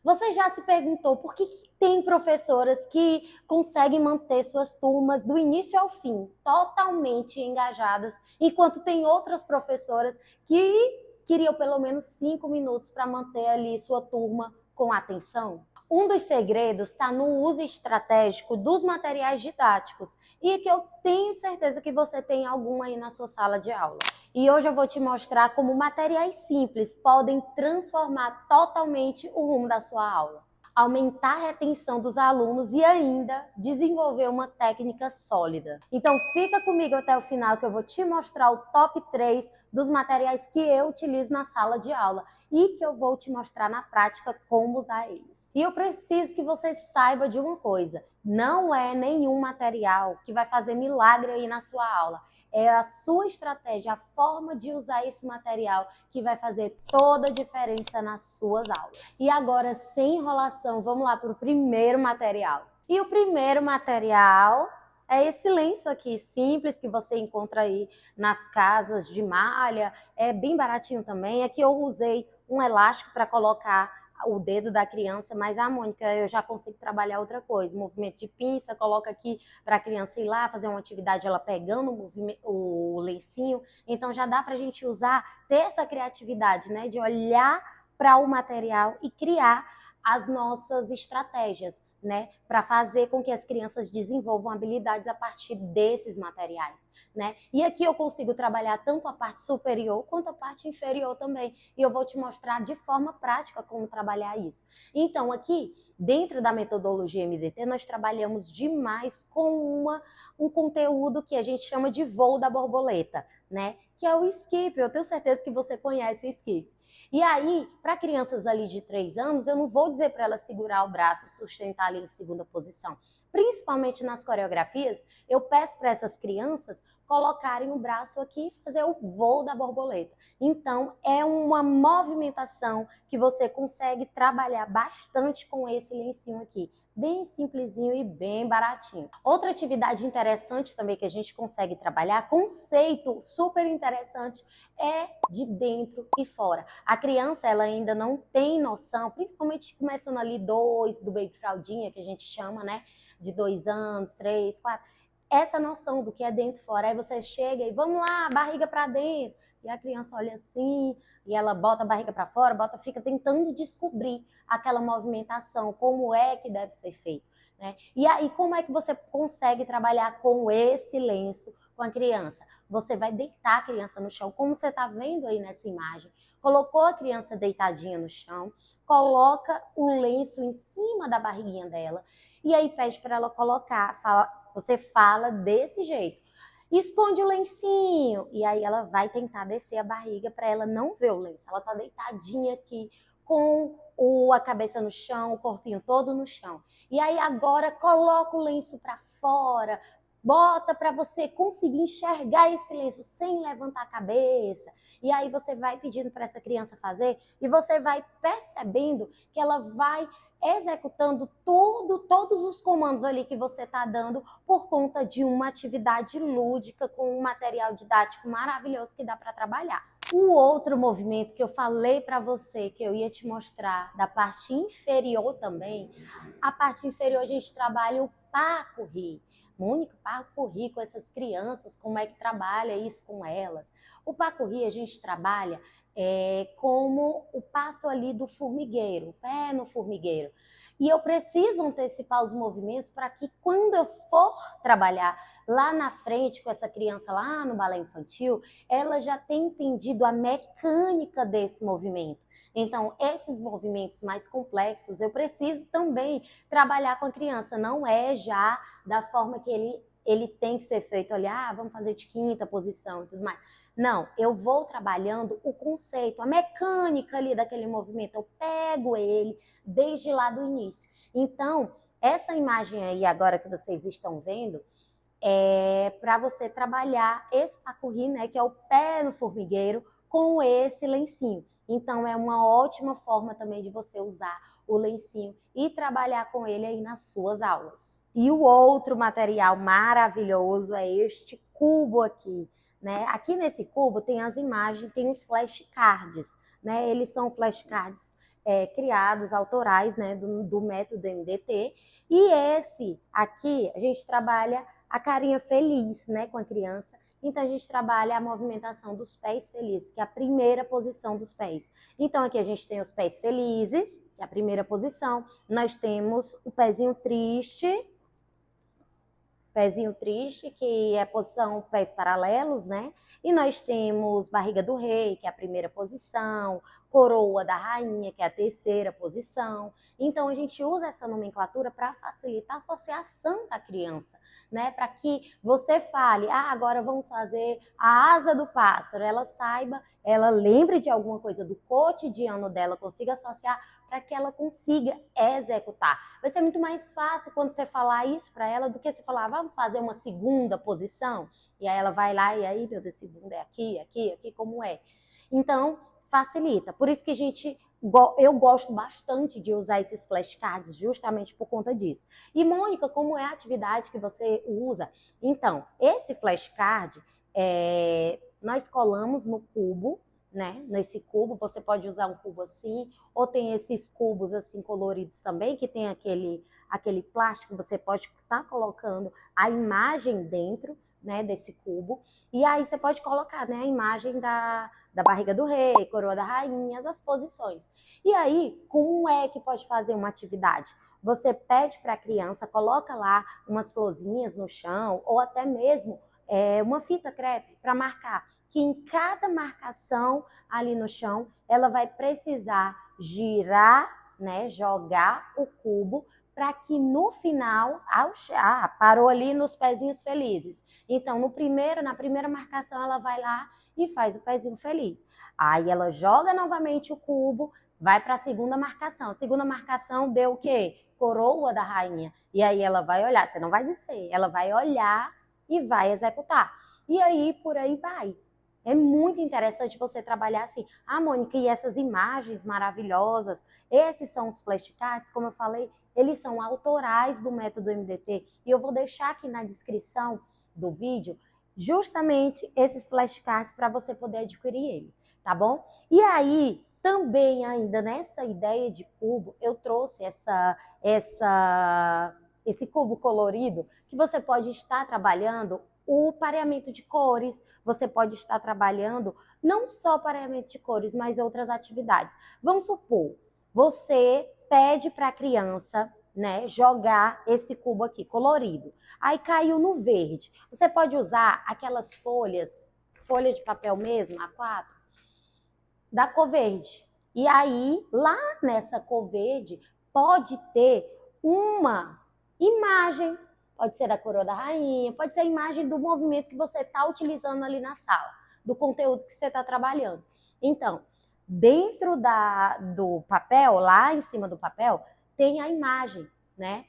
Você já se perguntou por que tem professoras que conseguem manter suas turmas do início ao fim totalmente engajadas, enquanto tem outras professoras que queriam pelo menos 5 minutos para manter ali sua turma com atenção? Um dos segredos está no uso estratégico dos materiais didáticos e que eu tenho certeza que você tem algum aí na sua sala de aula. E hoje eu vou te mostrar como materiais simples podem transformar totalmente o rumo da sua aula, aumentar a retenção dos alunos e ainda desenvolver uma técnica sólida. Então fica comigo até o final que eu vou te mostrar o top 3 dos materiais que eu utilizo na sala de aula e que eu vou te mostrar na prática como usar eles. E eu preciso que você saiba de uma coisa, não é nenhum material que vai fazer milagre aí na sua aula. É a sua estratégia, a forma de usar esse material que vai fazer toda a diferença nas suas aulas. E agora, sem enrolação, vamos lá para o primeiro material. E o primeiro material é esse lenço aqui, simples, que você encontra aí nas casas de malha. É bem baratinho também. Aqui eu usei um elástico para colocar o dedo da criança, mas a Mônica, eu já consigo trabalhar outra coisa. Movimento de pinça, coloca aqui para a criança ir lá fazer uma atividade, ela pegando o lencinho. Então já dá para a gente usar, ter essa criatividade, né, de olhar para o material e criar as nossas estratégias, né, para fazer com que as crianças desenvolvam habilidades a partir desses materiais, né? E aqui eu consigo trabalhar tanto a parte superior quanto a parte inferior também. E eu vou te mostrar de forma prática como trabalhar isso. Então, aqui, dentro da metodologia MDT, nós trabalhamos demais com um conteúdo que a gente chama de voo da borboleta, né? Que é o skip. Eu tenho certeza que você conhece o skip. E aí, para crianças ali de 3 anos, eu não vou dizer para elas segurar o braço, sustentar ali em segunda posição. Principalmente nas coreografias, eu peço para essas crianças colocarem o braço aqui e fazer o voo da borboleta. Então, é uma movimentação que você consegue trabalhar bastante com esse lencinho aqui. Bem simplesinho e bem baratinho. Outra atividade interessante também que a gente consegue trabalhar, conceito super interessante, é de dentro e fora. A criança, ela ainda não tem noção, principalmente começando ali 2, do baby fraldinha, que a gente chama, né? De 2 anos, 3, 4. Essa noção do que é dentro e fora. Aí você chega e vamos lá, barriga para dentro. E a criança olha assim, e ela bota a barriga para fora, fica tentando descobrir aquela movimentação, como é que deve ser feito, né? E aí, como é que você consegue trabalhar com esse lenço com a criança? Você vai deitar a criança no chão, como você está vendo aí nessa imagem. Colocou a criança deitadinha no chão, coloca o lenço em cima da barriguinha dela, e aí pede para ela colocar, você fala desse jeito. Esconde o lencinho. E aí ela vai tentar descer a barriga para ela não ver o lenço. Ela tá deitadinha aqui com a cabeça no chão, o corpinho todo no chão. E aí agora coloca o lenço para fora, bota para você conseguir enxergar esse lenço sem levantar a cabeça. E aí você vai pedindo para essa criança fazer e você vai percebendo que ela vai executando todos os comandos ali que você está dando por conta de uma atividade lúdica com um material didático maravilhoso que dá para trabalhar. Um outro movimento que eu falei para você que eu ia te mostrar da parte inferior também, a parte inferior a gente trabalha o pas-courir. Mônica, pas-courir com essas crianças, como é que trabalha isso com elas? O pas-courir a gente trabalha como o passo ali do formigueiro, o pé no formigueiro. E eu preciso antecipar os movimentos para que quando eu for trabalhar lá na frente com essa criança lá no balé infantil, ela já tenha entendido a mecânica desse movimento. Então, esses movimentos mais complexos, eu preciso também trabalhar com a criança. Não é já da forma que ele tem que ser feito, olhar, vamos fazer de quinta posição e tudo mais. Não, eu vou trabalhando o conceito, a mecânica ali daquele movimento. Eu pego ele desde lá do início. Então, essa imagem aí agora que vocês estão vendo é para você trabalhar esse pas-courir, né, que é o pé no formigueiro, com esse lencinho. Então, é uma ótima forma também de você usar o lencinho e trabalhar com ele aí nas suas aulas. E o outro material maravilhoso é este cubo aqui, né? Aqui nesse cubo tem as imagens, tem os flashcards, né? Eles são flashcards criados, autorais, né, do método MDT. E esse aqui, a gente trabalha a carinha feliz, né, com a criança. Então, a gente trabalha a movimentação dos pés felizes, que é a primeira posição dos pés. Então, aqui a gente tem os pés felizes, que é a primeira posição. Nós temos o pezinho triste, que é a posição pés paralelos, né? E nós temos barriga do rei, que é a primeira posição, coroa da rainha, que é a terceira posição. Então, a gente usa essa nomenclatura para facilitar a associação da criança, né? Para que você fale, agora vamos fazer a asa do pássaro. Ela saiba, ela lembre de alguma coisa do cotidiano dela, consiga associar para que ela consiga executar. Vai ser muito mais fácil quando você falar isso para ela do que você falar, vamos fazer uma segunda posição? E aí ela vai lá e aí, meu Deus, segunda é aqui, aqui, aqui, como é? Então, facilita. Por isso que eu gosto bastante de usar esses flashcards justamente por conta disso. E, Mônica, como é a atividade que você usa? Então, esse flashcard, nós colamos no cubo, né? Nesse cubo, você pode usar um cubo assim, ou tem esses cubos assim coloridos também, que tem aquele plástico, você pode estar colocando a imagem dentro, né, desse cubo, e aí você pode colocar, né, a imagem da barriga do rei, coroa da rainha, das posições. E aí, como é que pode fazer uma atividade? Você pede para a criança, coloca lá umas florzinhas no chão, ou até mesmo uma fita crepe para marcar, que em cada marcação ali no chão, ela vai precisar girar, né, jogar o cubo para que no final, parou ali nos pezinhos felizes. Então, na primeira marcação, ela vai lá e faz o pezinho feliz. Aí ela joga novamente o cubo, vai para a segunda marcação. A segunda marcação deu o quê? Coroa da rainha. E aí ela vai olhar, você não vai dizer, ela vai olhar e vai executar. E aí, por aí vai. É muito interessante você trabalhar assim. Mônica, e essas imagens maravilhosas, esses são os flashcards, como eu falei, eles são autorais do método MDT. E eu vou deixar aqui na descrição do vídeo justamente esses flashcards para você poder adquirir ele, tá bom? E aí, também ainda nessa ideia de cubo, eu trouxe esse cubo colorido que você pode estar trabalhando o pareamento de cores, você pode estar trabalhando não só pareamento de cores, mas outras atividades. Vamos supor, você pede para a criança, né, jogar esse cubo aqui, colorido. Aí caiu no verde. Você pode usar aquelas folha de papel mesmo, A4, da cor verde. E aí, lá nessa cor verde, pode ter uma imagem. Pode ser da coroa da rainha, pode ser a imagem do movimento que você está utilizando ali na sala, do conteúdo que você está trabalhando. Então, dentro do papel, lá em cima do papel, tem a imagem, né,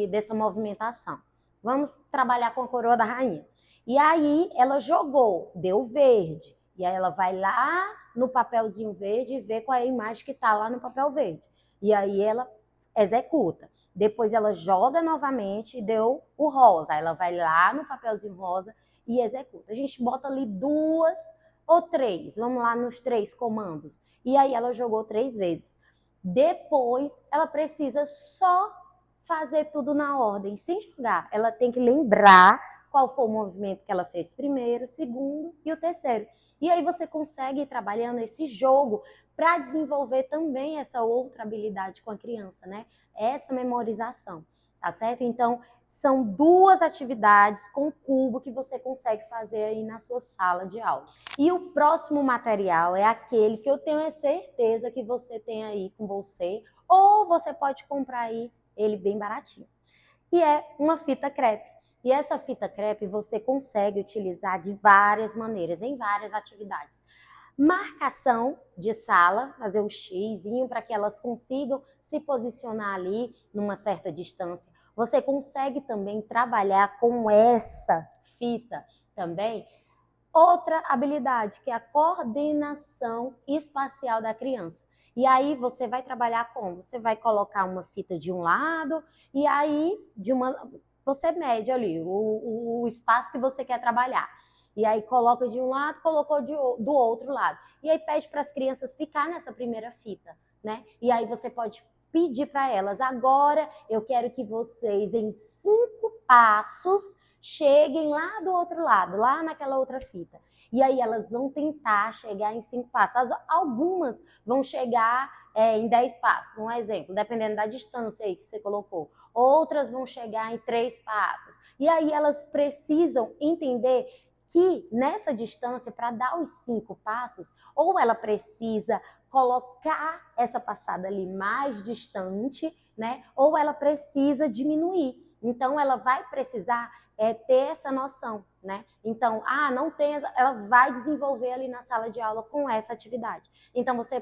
dessa movimentação. Vamos trabalhar com a coroa da rainha. E aí, ela jogou, deu verde. E aí, ela vai lá no papelzinho verde e vê qual é a imagem que está lá no papel verde. E aí, ela executa. Depois ela joga novamente e deu o rosa. Ela vai lá no papelzinho rosa e executa. A gente bota ali 2 ou 3. Vamos lá nos 3 comandos. E aí ela jogou 3 vezes. Depois ela precisa só fazer tudo na ordem, sem jogar. Ela tem que lembrar qual foi o movimento que ela fez primeiro, segundo e o terceiro. E aí você consegue ir trabalhando esse jogo para desenvolver também essa outra habilidade com a criança, né? Essa memorização, tá certo? Então, são 2 atividades com cubo que você consegue fazer aí na sua sala de aula. E o próximo material é aquele que eu tenho certeza que você tem aí com você, ou você pode comprar aí ele bem baratinho. E é uma fita crepe. E essa fita crepe você consegue utilizar de várias maneiras, em várias atividades. Marcação de sala, fazer um xizinho para que elas consigam se posicionar ali numa certa distância. Você consegue também trabalhar com essa fita também. Outra habilidade, que é a coordenação espacial da criança. E aí você vai trabalhar como? Você vai colocar uma fita de um lado e aí você mede ali o espaço que você quer trabalhar. E aí coloca de um lado, colocou do outro lado. E aí pede para as crianças ficar nessa primeira fita, né? E aí você pode pedir para elas, agora eu quero que vocês, em 5 passos, cheguem lá do outro lado, lá naquela outra fita. E aí elas vão tentar chegar em 5 passos. Algumas vão chegar em 10 passos, um exemplo, dependendo da distância aí que você colocou. Outras vão chegar em 3 passos. E aí elas precisam entender que nessa distância, para dar os 5 passos, ou ela precisa colocar essa passada ali mais distante, né? Ou ela precisa diminuir. Então, ela vai precisar ter essa noção, né? Então, não tem, ela vai desenvolver ali na sala de aula com essa atividade. Então, você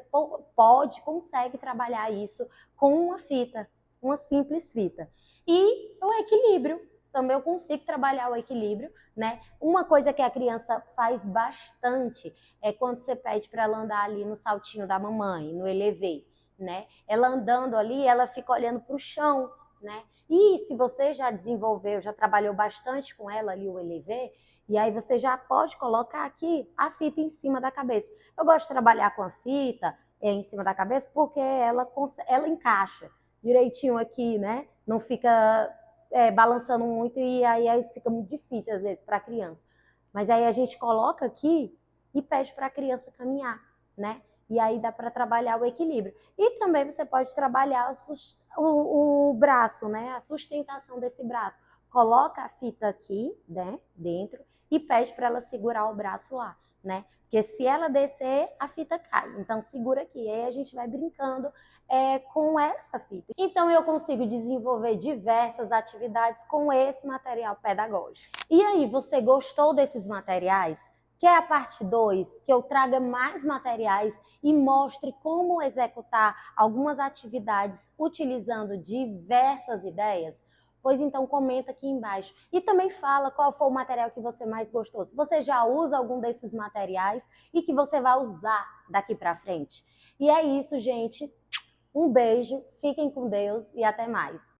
consegue trabalhar isso com uma fita, uma simples fita. E o equilíbrio, também eu consigo trabalhar o equilíbrio, né? Uma coisa que a criança faz bastante é quando você pede para ela andar ali no saltinho da mamãe, no elevê, né? Ela andando ali, ela fica olhando para o chão, né? E se você já desenvolveu, já trabalhou bastante com ela ali o elevê, e aí você já pode colocar aqui a fita em cima da cabeça. Eu gosto de trabalhar com a fita em cima da cabeça porque ela encaixa direitinho aqui, né? Não fica balançando muito e aí fica muito difícil às vezes para a criança. Mas aí a gente coloca aqui e pede para a criança caminhar, né? E aí dá para trabalhar o equilíbrio. E também você pode trabalhar o braço, né? A sustentação desse braço. Coloca a fita aqui, né? Dentro e pede para ela segurar o braço lá, né? Porque se ela descer, a fita cai. Então segura aqui. Aí a gente vai brincando com essa fita. Então eu consigo desenvolver diversas atividades com esse material pedagógico. E aí, você gostou desses materiais? Quer a parte 2, que eu traga mais materiais e mostre como executar algumas atividades utilizando diversas ideias? Pois então comenta aqui embaixo. E também fala qual foi o material que você mais gostou. Se você já usa algum desses materiais e que você vai usar daqui para frente. E é isso, gente. Um beijo, fiquem com Deus e até mais.